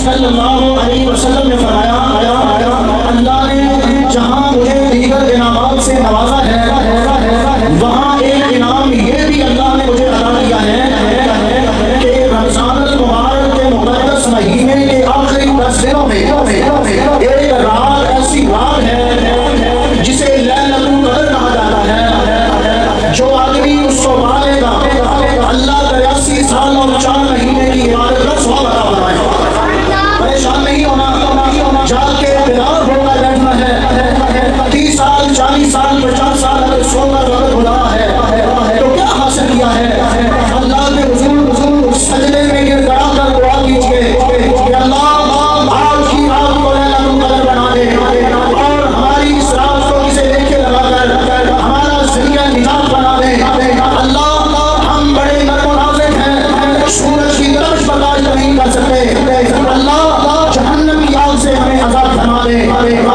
صلی اللہ علیہ وسلم نے فرمایا اللہ نے جہاں مجھے دیگر انعامات سے نوازا ہے وہاں ایک انعام یہ بھی اللہ نے مجھے عطا کیا ہے کہ رمضان المبارک کے مقدس مہینے کے آخری 10 دنوں میں ایک رات ایسی رات ہے جسے لیلۃ القدر کہا جاتا ہے. جو آدمی اس کو پالے گا اللہ 83 سال اور 4 مہینے کی عبادت کا ثواب عطا فرمائے. پریشان نہیں ہونا، جاگ کے بیدار ہو کر بیٹھنا ہے. 30 سال 40 سال 50 سال اگر سو کر وقت گزارا ہے تو کیا حاصل کیا ہے؟ اللہ کے حضور سجدے میں گر گڑا کر دعا کیجیے کہ اللہ آج کی رات کو لیلۃ القدر بنا دے اور ہماری اس رات کو کسی لیکے لگا کر ہمارا ذریعہ نجات بنا دے. اللہ ہم بڑے نرم و نازک ہیں، سورج کی تپش برداشت نہیں کر سکتے. اللہ جہنم کی آگ سے ہمیں آزاد فرما دے.